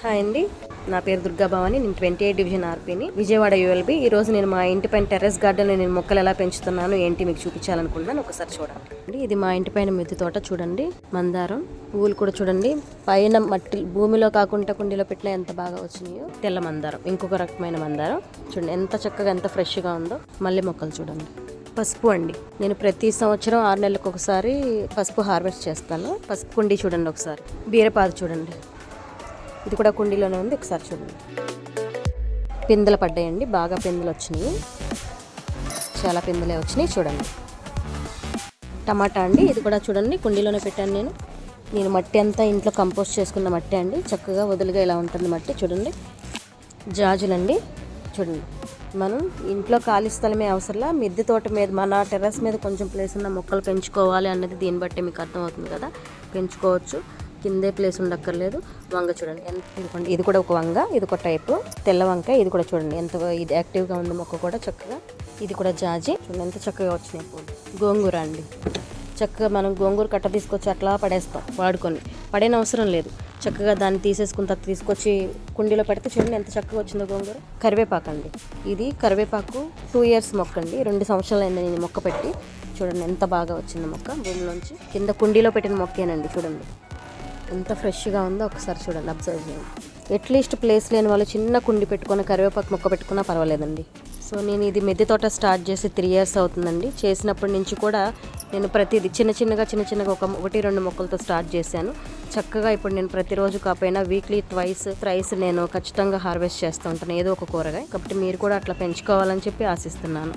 Hi అండి, నా పేరు దుర్గా భవాని. నేను 28 డివిజన్ ఆర్పీని, విజయవాడ యూఎల్బీ. ఈ రోజు నేను మా ఇంటి పైన టెర్రస్ గార్డెన్లో నేను మొక్కలు ఎలా పెంచుతున్నాను ఏంటి మీకు చూపించాలనుకుంటున్నాను. ఒకసారి చూడండి. ఇది మా ఇంటి పైన మిద్దె తోట. చూడండి, మందారం పువ్వులు కూడా చూడండి. పైన మట్టి భూమిలో కాకుండా కుండీలో పెట్టినా ఎంత బాగా వచ్చినాయో. తెల్ల మందారం, ఇంకొక రకమైన మందారం. చూడండి ఎంత చక్కగా, ఎంత ఫ్రెష్గా ఉందో. మల్లె మొక్కలు చూడండి. పసుపు అండి, నేను ప్రతి సంవత్సరం 6 నెలలకు ఒకసారి పసుపు హార్వెస్ట్ చేస్తాను. పసుపు కుండీ చూడండి ఒకసారి. బీరపాదు చూడండి, ఇది కూడా కుండీలోనే ఉంది, ఒకసారి చూడండి. పిందెలు పడ్డాయండి, బాగా పిందెలు వచ్చినాయి, చాలా పిందెలే వచ్చినాయి చూడండి. టమాటా అండి, ఇది కూడా చూడండి కుండీలోనే పెట్టాను నేను మట్టి అంతా ఇంట్లో కంపోస్ట్ చేసుకున్న మట్టి అండి, చక్కగా వదులుగా ఇలా ఉంటుంది మట్టి చూడండి. జాజులండి చూడండి, మనం ఇంట్లో ఖాళీ స్థలమే అవసరంలా మిద్దె తోట మీద మన టెర్రస్ మీద కొంచెం ప్లేస్ ఉన్న మొక్కలు పెంచుకోవాలి అన్నది దీన్ని బట్టి మీకు అర్థమవుతుంది కదా. పెంచుకోవచ్చు, కిందే ప్లేస్ ఉండక్కర్లేదు. వంగ చూడండి ఎంత, ఇది కూడా ఒక వంగ, ఇది ఒక టైపు తెల్ల వంకాయ. ఇది కూడా చూడండి ఎంత ఇది యాక్టివ్గా ఉంది మొక్క కూడా చక్కగా. ఇది కూడా జాజి చూడండి ఎంత చక్కగా వచ్చినాయి పూలు. గోంగూర అండి, చక్కగా మనం గోంగూర కట్ట తీసుకొచ్చి అట్లా పడేస్తాం, వాడుకొని పడేన అవసరం లేదు. చక్కగా దాన్ని తీసేసుకున్న తర్వాత తీసుకొచ్చి కుండీలో పెడితే చూడండి ఎంత చక్కగా వచ్చిందో గోంగూర. కరివేపాకు అండి, ఇది కరివేపాకు 2 ఇయర్స్ మొక్క అండి, 2 సంవత్సరాలు అయింది నేను మొక్క పెట్టి. చూడండి ఎంత బాగా వచ్చింది మొక్క భూమిలోంచి. కింద కుండీలో పెట్టిన మొక్కేనండి, చూడండి ఎంత ఫ్రెష్గా ఉందో. ఒకసారి చూడండి, అబ్జర్వ్ చేయండి. అట్లీస్ట్ ప్లేస్ లేని వాళ్ళు చిన్న కుండి పెట్టుకొని కరివేపాకు మొక్క పెట్టుకున్నా పర్వాలేదండి. సో నేను ఇది మిద్దె తోట స్టార్ట్ చేసి 3 ఇయర్స్ అవుతుందండి. చేసినప్పటి నుంచి కూడా నేను ప్రతిదీ చిన్న చిన్నగా 1-2 మొక్కలతో స్టార్ట్ చేశాను. చక్కగా ఇప్పుడు నేను ప్రతిరోజు కాకపోయినా వీక్లీ థ్రైస్ నేను ఖచ్చితంగా హార్వెస్ట్ చేస్తూ ఉంటాను ఏదో ఒక కూరగాయ. కాబట్టి మీరు కూడా అట్లా పెంచుకోవాలని చెప్పి ఆశిస్తున్నాను.